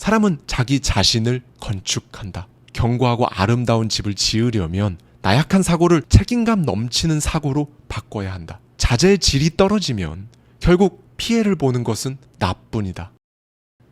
사람은 자기 자신을 건축한다. 견고하고 아름다운 집을 지으려면 나약한 사고를 책임감 넘치는 사고로 바꿔야 한다. 자재의 질이 떨어지면 결국 피해를 보는 것은 나뿐이다.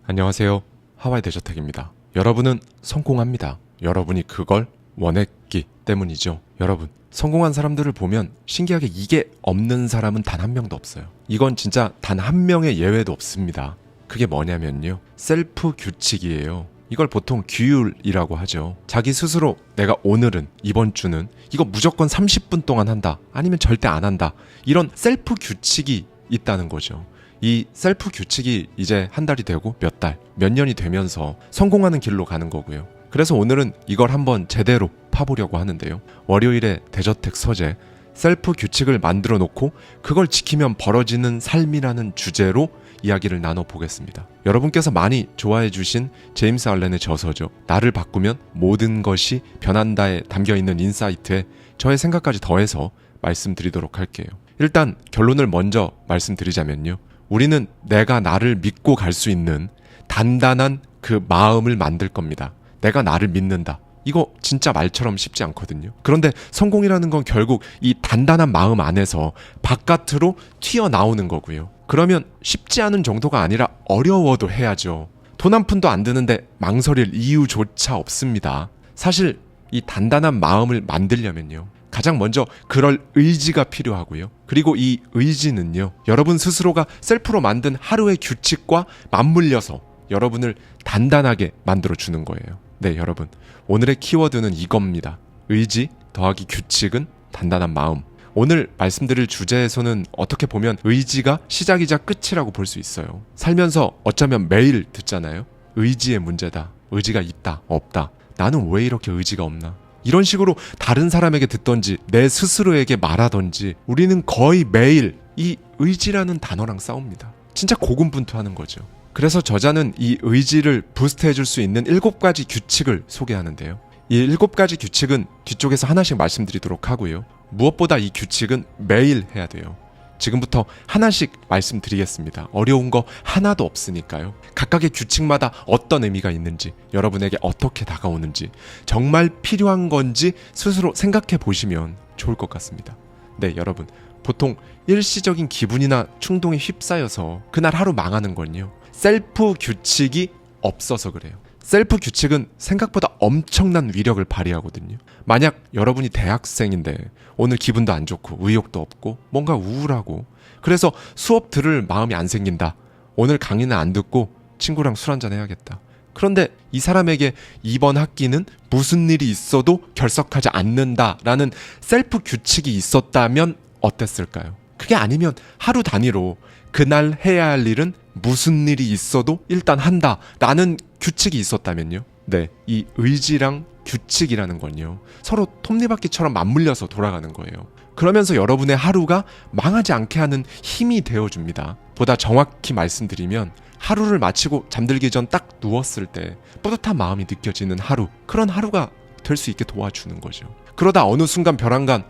안녕하세요. 하와이 대저택입니다. 여러분은 성공합니다. 여러분이 그걸 원했기 때문이죠. 여러분, 성공한 사람들을 보면 신기하게 이게 없는 사람은 단 한 명도 없어요. 이건 진짜 단 한 명의 예외도 없습니다. 그게 뭐냐면요, 셀프 규칙이에요. 이걸 보통 규율이라고 하죠. 자기 스스로 내가 오늘은, 이번 주는 이거 무조건 30분 동안 한다, 아니면 절대 안 한다, 이런 셀프 규칙이 있다는 거죠. 이 셀프 규칙이 이제 한 달이 되고 몇 달, 몇 년이 되면서 성공하는 길로 가는 거고요. 그래서 오늘은 이걸 한번 제대로 파보려고 하는데요. 월요일에 대저택 서재 셀프 규칙을 만들어 놓고 그걸 지키면 벌어지는 삶이라는 주제로 이야기를 나눠보겠습니다. 여러분께서 많이 좋아해 주신 제임스 알렌의 저서죠. 나를 바꾸면 모든 것이 변한다에 담겨있는 인사이트에 저의 생각까지 더해서 말씀드리도록 할게요. 일단 결론을 먼저 말씀드리자면요, 우리는 내가 나를 믿고 갈 수 있는 단단한 그 마음을 만들 겁니다. 내가 나를 믿는다. 이거 진짜 말처럼 쉽지 않거든요. 그런데 성공이라는 건 결국 이 단단한 마음 안에서 바깥으로 튀어나오는 거고요. 그러면 쉽지 않은 정도가 아니라 어려워도 해야죠. 돈 한 푼도 안 드는데 망설일 이유조차 없습니다. 사실 이 단단한 마음을 만들려면요, 가장 먼저 그럴 의지가 필요하고요. 그리고 이 의지는요, 여러분 스스로가 셀프로 만든 하루의 규칙과 맞물려서 여러분을 단단하게 만들어주는 거예요. 네, 여러분, 오늘의 키워드는 이겁니다. 의지 더하기 규칙은 단단한 마음. 오늘 말씀드릴 주제에서는 어떻게 보면 의지가 시작이자 끝이라고 볼 수 있어요. 살면서 어쩌면 매일 듣잖아요. 의지의 문제다. 의지가 있다, 없다. 나는 왜 이렇게 의지가 없나? 이런 식으로 다른 사람에게 듣던지 내 스스로에게 말하던지 우리는 거의 매일 이 의지라는 단어랑 싸웁니다. 진짜 고군분투하는 거죠. 그래서 저자는 이 의지를 부스트해줄 수 있는 7가지 규칙을 소개하는데요. 이 7가지 규칙은 뒤쪽에서 하나씩 말씀드리도록 하고요. 무엇보다 이 규칙은 매일 해야 돼요. 지금부터 하나씩 말씀드리겠습니다. 어려운 거 하나도 없으니까요. 각각의 규칙마다 어떤 의미가 있는지, 여러분에게 어떻게 다가오는지, 정말 필요한 건지 스스로 생각해 보시면 좋을 것 같습니다. 네, 여러분, 보통 일시적인 기분이나 충동에 휩싸여서 그날 하루 망하는 건요, 셀프 규칙이 없어서 그래요. 셀프 규칙은 생각보다 엄청난 위력을 발휘하거든요. 만약 여러분이 대학생인데 오늘 기분도 안 좋고 의욕도 없고 뭔가 우울하고 그래서 수업 들을 마음이 안 생긴다. 오늘 강의는 안 듣고 친구랑 술 한잔 해야겠다. 그런데 이 사람에게 이번 학기는 무슨 일이 있어도 결석하지 않는다라는 셀프 규칙이 있었다면 어땠을까요? 그게 아니면 하루 단위로 그날 해야 할 일은 무슨 일이 있어도 일단 한다라는 규칙이 있었다면요. 네, 이 의지랑 규칙이라는 건요, 서로 톱니바퀴처럼 맞물려서 돌아가는 거예요. 그러면서 여러분의 하루가 망하지 않게 하는 힘이 되어줍니다. 보다 정확히 말씀드리면 하루를 마치고 잠들기 전 딱 누웠을 때 뿌듯한 마음이 느껴지는 하루, 그런 하루가 될 수 있게 도와주는 거죠. 그러다 어느 순간 벼랑간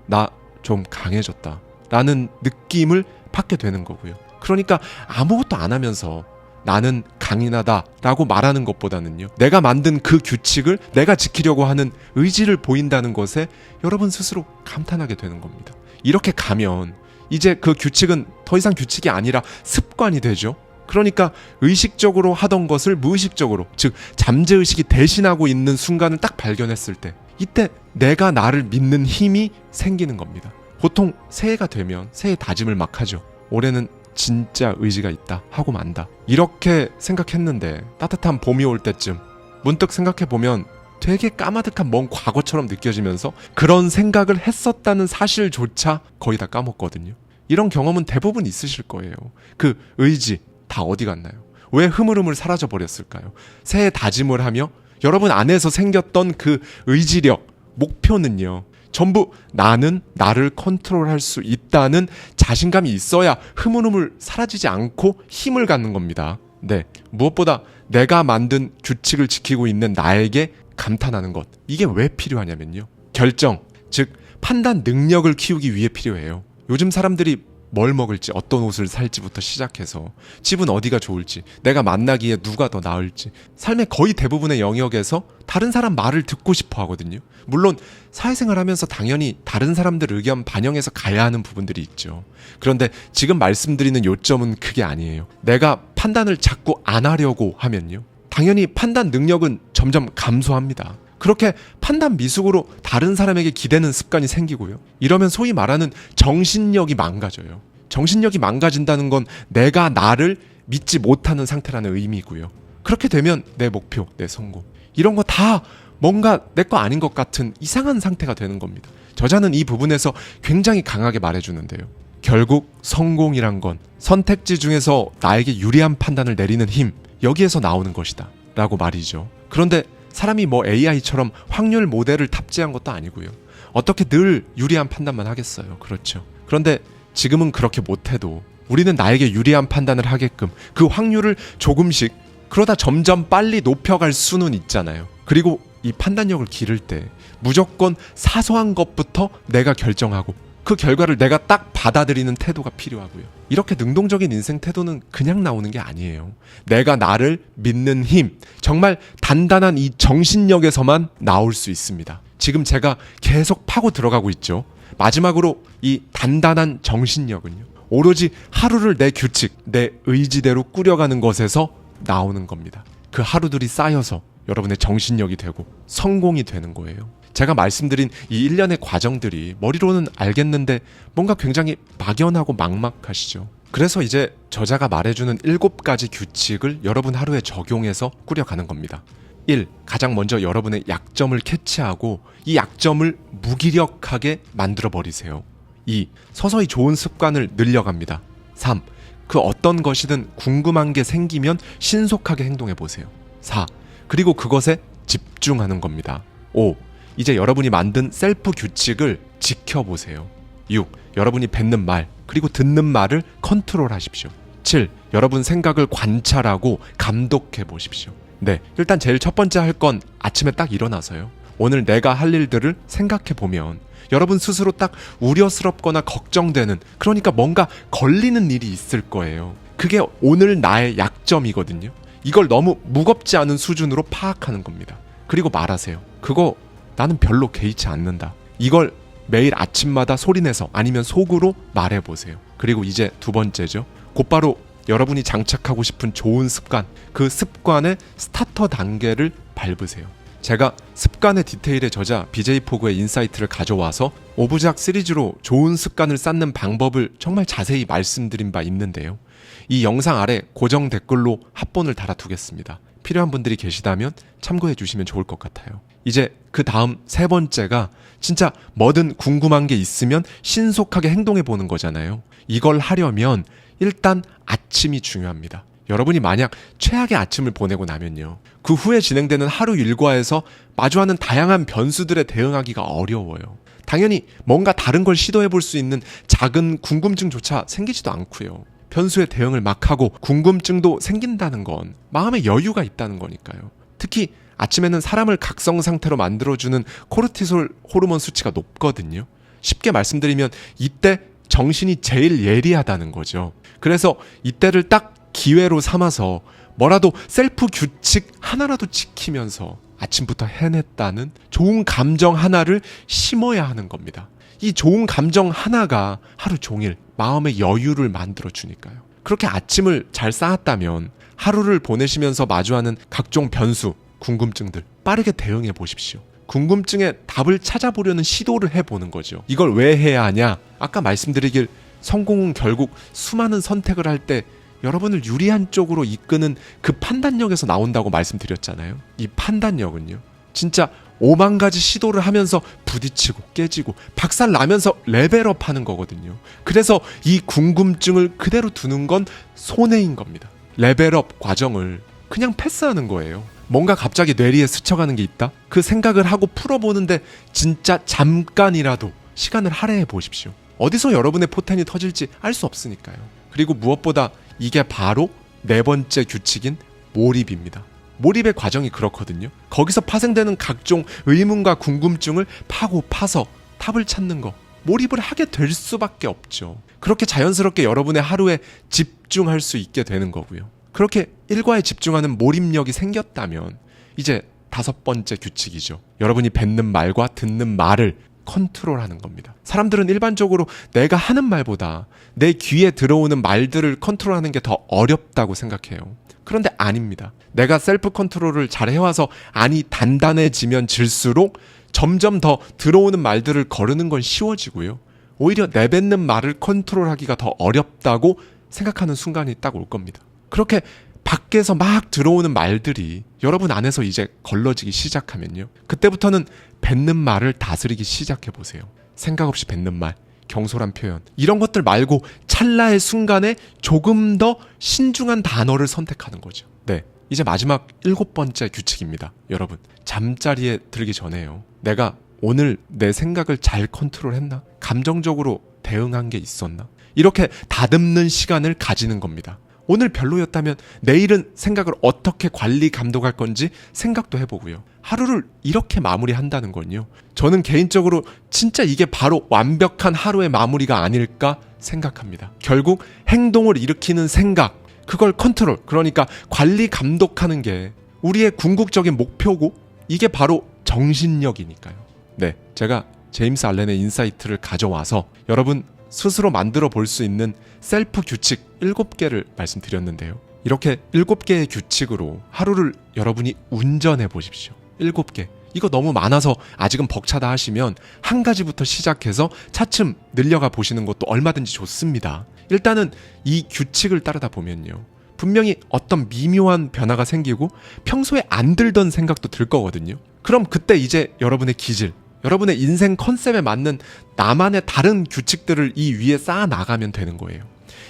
나 좀 강해졌다 라는 느낌을 받게 되는 거고요. 그러니까 아무것도 안 하면서 나는 강인하다 라고 말하는 것보다는요, 내가 만든 그 규칙을 내가 지키려고 하는 의지를 보인다는 것에 여러분 스스로 감탄하게 되는 겁니다. 이렇게 가면 이제 그 규칙은 더 이상 규칙이 아니라 습관이 되죠. 그러니까 의식적으로 하던 것을 무의식적으로, 즉 잠재의식이 대신하고 있는 순간을 딱 발견했을 때, 이때 내가 나를 믿는 힘이 생기는 겁니다. 보통 새해가 되면 새해 다짐을 막 하죠. 올해는 진짜 의지가 있다 하고 만다, 이렇게 생각했는데 따뜻한 봄이 올 때쯤 문득 생각해보면 되게 까마득한 먼 과거처럼 느껴지면서 그런 생각을 했었다는 사실조차 거의 다 까먹거든요. 이런 경험은 대부분 있으실 거예요. 그 의지 다 어디 갔나요? 왜 흐물흐물 사라져버렸을까요? 새해 다짐을 하며 여러분 안에서 생겼던 그 의지력, 목표는요, 전부 나는 나를 컨트롤할 수 있다는 자신감이 있어야 흐물흐물 사라지지 않고 힘을 갖는 겁니다. 네, 무엇보다 내가 만든 규칙을 지키고 있는 나에게 감탄하는 것, 이게 왜 필요하냐면요, 결정, 즉 판단 능력을 키우기 위해 필요해요. 요즘 사람들이 뭘 먹을지, 어떤 옷을 살지부터 시작해서 집은 어디가 좋을지, 내가 만나기에 누가 더 나을지, 삶의 거의 대부분의 영역에서 다른 사람 말을 듣고 싶어 하거든요. 물론 사회생활 하면서 당연히 다른 사람들 의견 반영해서 가야 하는 부분들이 있죠. 그런데 지금 말씀드리는 요점은 그게 아니에요. 내가 판단을 자꾸 안 하려고 하면요, 당연히 판단 능력은 점점 감소합니다. 그렇게 판단 미숙으로 다른 사람에게 기대는 습관이 생기고요. 이러면 소위 말하는 정신력이 망가져요. 정신력이 망가진다는 건 내가 나를 믿지 못하는 상태라는 의미고요. 그렇게 되면 내 목표, 내 성공, 이런 거 다 뭔가 내 거 아닌 것 같은 이상한 상태가 되는 겁니다. 저자는 이 부분에서 굉장히 강하게 말해주는데요. 결국 성공이란 건 선택지 중에서 나에게 유리한 판단을 내리는 힘, 여기에서 나오는 것이다 라고 말이죠. 그런데 사람이 뭐 AI처럼 확률 모델을 탑재한 것도 아니고요. 어떻게 늘 유리한 판단만 하겠어요. 그렇죠. 그런데 지금은 그렇게 못해도 우리는 나에게 유리한 판단을 하게끔 그 확률을 조금씩, 그러다 점점 빨리 높여갈 수는 있잖아요. 그리고 이 판단력을 기를 때 무조건 사소한 것부터 내가 결정하고 그 결과를 내가 딱 받아들이는 태도가 필요하고요. 이렇게 능동적인 인생 태도는 그냥 나오는 게 아니에요. 내가 나를 믿는 힘, 정말 단단한 이 정신력에서만 나올 수 있습니다. 지금 제가 계속 파고 들어가고 있죠. 마지막으로 이 단단한 정신력은요, 오로지 하루를 내 규칙, 내 의지대로 꾸려가는 것에서 나오는 겁니다. 그 하루들이 쌓여서 여러분의 정신력이 되고 성공이 되는 거예요. 제가 말씀드린 이 일련의 과정들이 머리로는 알겠는데 뭔가 굉장히 막연하고 막막하시죠. 그래서 이제 저자가 말해주는 7가지 규칙을 여러분 하루에 적용해서 꾸려가는 겁니다. 1. 가장 먼저 여러분의 약점을 캐치하고 이 약점을 무기력하게 만들어버리세요. 2. 서서히 좋은 습관을 늘려갑니다. 3. 그 어떤 것이든 궁금한 게 생기면 신속하게 행동해보세요. 4. 그리고 그것에 집중하는 겁니다. 5. 이제 여러분이 만든 셀프 규칙을 지켜보세요. 6. 여러분이 뱉는 말, 그리고 듣는 말을 컨트롤하십시오. 7. 여러분 생각을 관찰하고 감독해 보십시오. 네, 일단 제일 첫 번째 할 건 아침에 딱 일어나서요, 오늘 내가 할 일들을 생각해 보면 여러분 스스로 딱 우려스럽거나 걱정되는, 그러니까 뭔가 걸리는 일이 있을 거예요. 그게 오늘 나의 약점이거든요. 이걸 너무 무겁지 않은 수준으로 파악하는 겁니다. 그리고 말하세요. 그거 나는 별로 개의치 않는다. 이걸 매일 아침마다 소리내서 아니면 속으로 말해보세요. 그리고 이제 두 번째죠. 곧바로 여러분이 장착하고 싶은 좋은 습관, 그 습관의 스타터 단계를 밟으세요. 제가 습관의 디테일의 저자 BJ 포그의 인사이트를 가져와서 5부작 시리즈로 좋은 습관을 쌓는 방법을 정말 자세히 말씀드린 바 있는데요. 이 영상 아래 고정 댓글로 합본을 달아두겠습니다. 필요한 분들이 계시다면 참고해 주시면 좋을 것 같아요. 이제 그 다음 세 번째가 진짜 뭐든 궁금한 게 있으면 신속하게 행동해 보는 거잖아요. 이걸 하려면 일단 아침이 중요합니다. 여러분이 만약 최악의 아침을 보내고 나면요, 그 후에 진행되는 하루 일과에서 마주하는 다양한 변수들에 대응하기가 어려워요. 당연히 뭔가 다른 걸 시도해 볼 수 있는 작은 궁금증조차 생기지도 않고요. 변수에 대응을 막 하고 궁금증도 생긴다는 건 마음에 여유가 있다는 거니까요. 특히 아침에는 사람을 각성 상태로 만들어주는 코르티솔 호르몬 수치가 높거든요. 쉽게 말씀드리면 이때 정신이 제일 예리하다는 거죠. 그래서 이때를 딱 기회로 삼아서 뭐라도 셀프 규칙 하나라도 지키면서 아침부터 해냈다는 좋은 감정 하나를 심어야 하는 겁니다. 이 좋은 감정 하나가 하루 종일 마음의 여유를 만들어 주니까요. 그렇게 아침을 잘 쌓았다면 하루를 보내시면서 마주하는 각종 변수, 궁금증들 빠르게 대응해 보십시오. 궁금증에 답을 찾아보려는 시도를 해보는 거죠. 이걸 왜 해야 하냐? 아까 말씀드리길 성공은 결국 수많은 선택을 할 때 여러분을 유리한 쪽으로 이끄는 그 판단력에서 나온다고 말씀드렸잖아요. 이 판단력은요, 진짜 5만 가지 시도를 하면서 부딪히고 깨지고 박살 나면서 레벨업 하는 거거든요. 그래서 이 궁금증을 그대로 두는 건 손해인 겁니다. 레벨업 과정을 그냥 패스하는 거예요. 뭔가 갑자기 뇌리에 스쳐가는 게 있다? 그 생각을 하고 풀어보는데 진짜 잠깐이라도 시간을 할애해 보십시오. 어디서 여러분의 포텐이 터질지 알 수 없으니까요. 그리고 무엇보다 이게 바로 네 번째 규칙인 몰입입니다. 몰입의 과정이 그렇거든요. 거기서 파생되는 각종 의문과 궁금증을 파고 파서 답을 찾는 거. 몰입을 하게 될 수밖에 없죠. 그렇게 자연스럽게 여러분의 하루에 집중할 수 있게 되는 거고요. 그렇게 일과에 집중하는 몰입력이 생겼다면 이제 5번째 규칙이죠. 여러분이 뱉는 말과 듣는 말을 컨트롤하는 겁니다. 사람들은 일반적으로 내가 하는 말보다 내 귀에 들어오는 말들을 컨트롤하는 게 더 어렵다고 생각해요. 그런데 아닙니다. 내가 셀프 컨트롤을 잘 해와서 안이 단단해지면 질수록 점점 더 들어오는 말들을 거르는 건 쉬워지고요. 오히려 내뱉는 말을 컨트롤하기가 더 어렵다고 생각하는 순간이 딱 올 겁니다. 그렇게 밖에서 막 들어오는 말들이 여러분 안에서 이제 걸러지기 시작하면요. 그때부터는 뱉는 말을 다스리기 시작해 보세요. 생각 없이 뱉는 말, 경솔한 표현, 이런 것들 말고 찰나의 순간에 조금 더 신중한 단어를 선택하는 거죠. 네, 이제 마지막 7번째 규칙입니다. 여러분, 잠자리에 들기 전에요. 내가 오늘 내 생각을 잘 컨트롤했나? 감정적으로 대응한 게 있었나? 이렇게 다듬는 시간을 가지는 겁니다. 오늘 별로였다면 내일은 생각을 어떻게 관리 감독할 건지 생각도 해보고요. 하루를 이렇게 마무리한다는 건요. 저는 개인적으로 진짜 이게 바로 완벽한 하루의 마무리가 아닐까 생각합니다. 결국 행동을 일으키는 생각, 그걸 컨트롤, 그러니까 관리 감독하는 게 우리의 궁극적인 목표고 이게 바로 정신력이니까요. 네, 제가 제임스 알렌의 인사이트를 가져와서 여러분 스스로 만들어 볼 수 있는 셀프 규칙 7개를 말씀드렸는데요. 이렇게 7개의 규칙으로 하루를 여러분이 운전해 보십시오. 7개. 이거 너무 많아서 아직은 벅차다 하시면 한 가지부터 시작해서 차츰 늘려가 보시는 것도 얼마든지 좋습니다. 일단은 이 규칙을 따르다 보면요. 분명히 어떤 미묘한 변화가 생기고 평소에 안 들던 생각도 들 거거든요. 그럼 그때 이제 여러분의 기질, 여러분의 인생 컨셉에 맞는 나만의 다른 규칙들을 이 위에 쌓아 나가면 되는 거예요.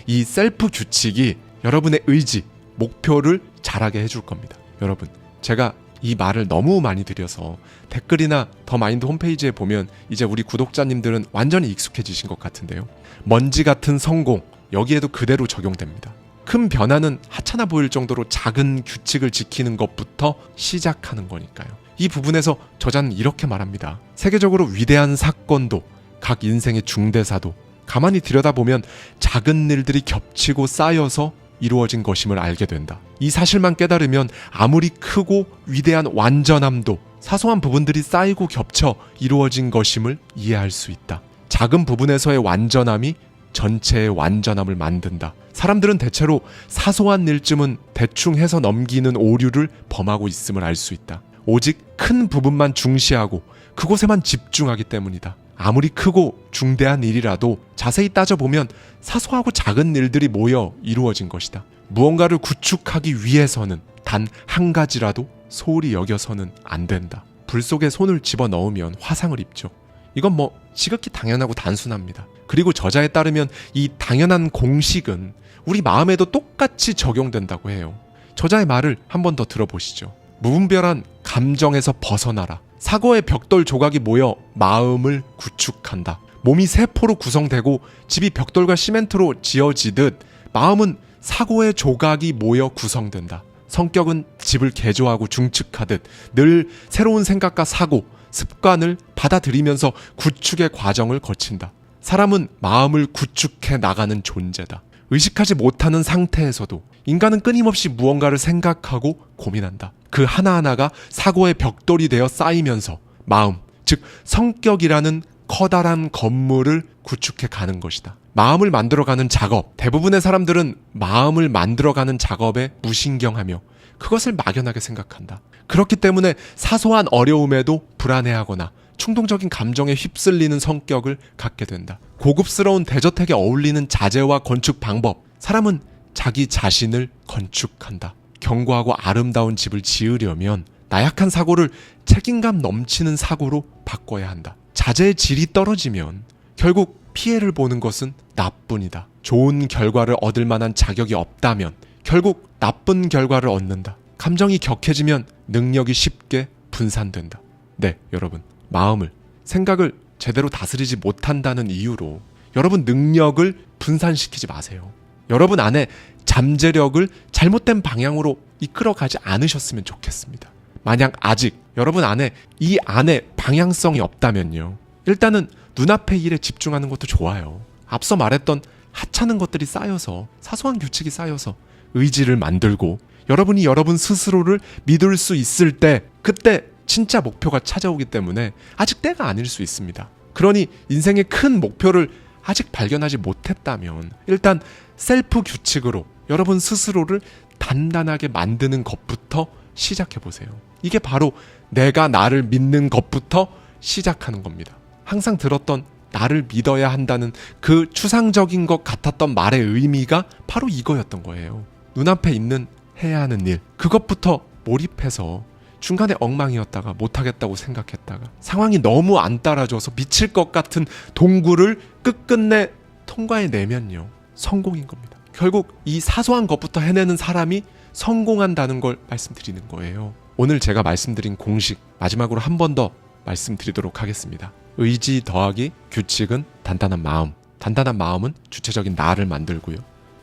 이 셀프 규칙이 여러분의 의지, 목표를 잘하게 해줄 겁니다. 여러분, 제가 이 말을 너무 많이 드려서 댓글이나 더 마인드 홈페이지에 보면 이제 우리 구독자님들은 완전히 익숙해지신 것 같은데요. 먼지 같은 성공, 여기에도 그대로 적용됩니다. 큰 변화는 하찮아 보일 정도로 작은 규칙을 지키는 것부터 시작하는 거니까요. 이 부분에서 저자는 이렇게 말합니다. 세계적으로 위대한 사건도, 각 인생의 중대사도 가만히 들여다보면 작은 일들이 겹치고 쌓여서 이루어진 것임을 알게 된다. 이 사실만 깨달으면 아무리 크고 위대한 완전함도 사소한 부분들이 쌓이고 겹쳐 이루어진 것임을 이해할 수 있다. 작은 부분에서의 완전함이 전체의 완전함을 만든다. 사람들은 대체로 사소한 일쯤은 대충 해서 넘기는 오류를 범하고 있음을 알 수 있다. 오직 큰 부분만 중시하고 그곳에만 집중하기 때문이다. 아무리 크고 중대한 일이라도 자세히 따져보면 사소하고 작은 일들이 모여 이루어진 것이다. 무언가를 구축하기 위해서는 단 한 가지라도 소홀히 여겨서는 안 된다. 불 속에 손을 집어넣으면 화상을 입죠. 이건 지극히 당연하고 단순합니다. 그리고 저자에 따르면 이 당연한 공식은 우리 마음에도 똑같이 적용된다고 해요. 저자의 말을 한 번 더 들어보시죠. 무분별한 감정에서 벗어나라. 사고의 벽돌 조각이 모여 마음을 구축한다. 몸이 세포로 구성되고 집이 벽돌과 시멘트로 지어지듯 마음은 사고의 조각이 모여 구성된다. 성격은 집을 개조하고 중축하듯 늘 새로운 생각과 사고, 습관을 받아들이면서 구축의 과정을 거친다. 사람은 마음을 구축해 나가는 존재다. 의식하지 못하는 상태에서도 인간은 끊임없이 무언가를 생각하고 고민한다. 그 하나하나가 사고의 벽돌이 되어 쌓이면서 마음, 즉 성격이라는 커다란 건물을 구축해 가는 것이다. 마음을 만들어가는 작업, 대부분의 사람들은 마음을 만들어가는 작업에 무신경하며 그것을 막연하게 생각한다. 그렇기 때문에 사소한 어려움에도 불안해하거나 충동적인 감정에 휩쓸리는 성격을 갖게 된다. 고급스러운 대저택에 어울리는 자재와 건축 방법, 사람은 자기 자신을 건축한다. 견고하고 아름다운 집을 지으려면 나약한 사고를 책임감 넘치는 사고로 바꿔야 한다. 자재의 질이 떨어지면 결국 피해를 보는 것은 나뿐이다. 좋은 결과를 얻을 만한 자격이 없다면 결국 나쁜 결과를 얻는다. 감정이 격해지면 능력이 쉽게 분산된다. 네, 여러분, 마음을, 생각을 제대로 다스리지 못한다는 이유로 여러분 능력을 분산시키지 마세요. 여러분 안에 잠재력을 잘못된 방향으로 이끌어가지 않으셨으면 좋겠습니다. 만약 아직 여러분 안에 이 안에 방향성이 없다면요, 일단은 눈앞의 일에 집중하는 것도 좋아요. 앞서 말했던 하찮은 것들이 쌓여서, 사소한 규칙이 쌓여서 의지를 만들고 여러분이 여러분 스스로를 믿을 수 있을 때, 그때 진짜 목표가 찾아오기 때문에 아직 때가 아닐 수 있습니다. 그러니 인생의 큰 목표를 아직 발견하지 못했다면 일단 셀프 규칙으로 여러분 스스로를 단단하게 만드는 것부터 시작해보세요. 이게 바로 내가 나를 믿는 것부터 시작하는 겁니다. 항상 들었던 나를 믿어야 한다는 그 추상적인 것 같았던 말의 의미가 바로 이거였던 거예요. 눈앞에 있는 해야 하는 일, 그것부터 몰입해서 중간에 엉망이었다가 못하겠다고 생각했다가 상황이 너무 안 따라줘서 미칠 것 같은 동굴을 끝끝내 통과해내면요, 성공인 겁니다. 결국 이 사소한 것부터 해내는 사람이 성공한다는 걸 말씀드리는 거예요. 오늘 제가 말씀드린 공식 마지막으로 한 번 더 말씀드리도록 하겠습니다. 의지 더하기 규칙은 단단한 마음. 단단한 마음은 주체적인 나를 만들고요.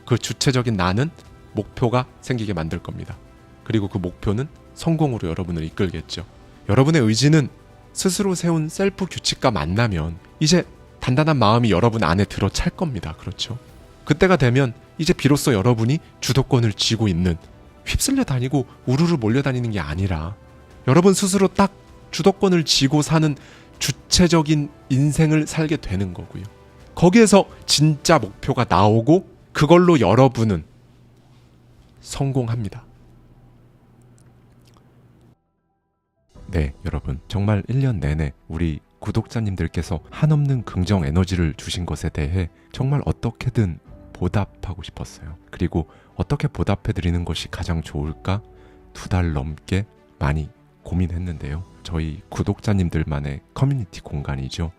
그 주체적인 나는 목표가 생기게 만들 겁니다. 그리고 그 목표는 성공으로 여러분을 이끌겠죠. 여러분의 의지는 스스로 세운 셀프 규칙과 만나면 이제 단단한 마음이 여러분 안에 들어찰 겁니다. 그렇죠? 그때가 되면 이제 비로소 여러분이 주도권을 쥐고 있는, 휩쓸려 다니고 우르르 몰려다니는 게 아니라 여러분 스스로 딱 주도권을 쥐고 사는 주체적인 인생을 살게 되는 거고요. 거기에서 진짜 목표가 나오고 그걸로 여러분은 성공합니다. 네, 여러분, 정말 1년 내내 우리 구독자님들께서 한없는 긍정 에너지를 주신 것에 대해 정말 어떻게든 보답하고 싶었어요. 그리고 어떻게 보답해드리는 것이 가장 좋을까 2달 넘게 많이 고민했는데요. 저희 구독자님들만의 커뮤니티 공간이죠.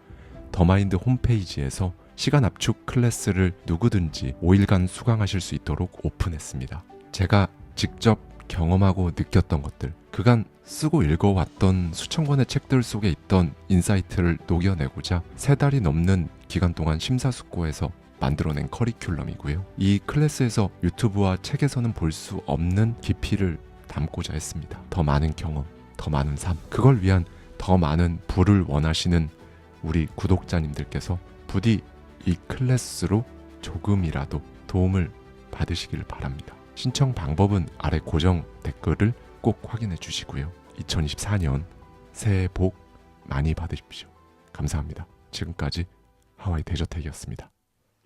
더마인드 홈페이지에서 시간 압축 클래스를 누구든지 5일간 수강하실 수 있도록 오픈했습니다. 제가 직접 경험하고 느꼈던 것들, 그간 쓰고 읽어왔던 수천 권의 책들 속에 있던 인사이트를 녹여내고자 3달이 넘는 기간 동안 심사숙고해서 만들어낸 커리큘럼이고요. 이 클래스에서 유튜브와 책에서는 볼 수 없는 깊이를 담고자 했습니다. 더 많은 경험, 더 많은 삶, 그걸 위한 더 많은 부를 원하시는 우리 구독자님들께서 부디 이 클래스로 조금이라도 도움을 받으시길 바랍니다. 신청 방법은 아래 고정 댓글을 꼭 확인해 주시고요. 2024년 새해 복 많이 받으십시오. 감사합니다. 지금까지 하와이 대저택이었습니다.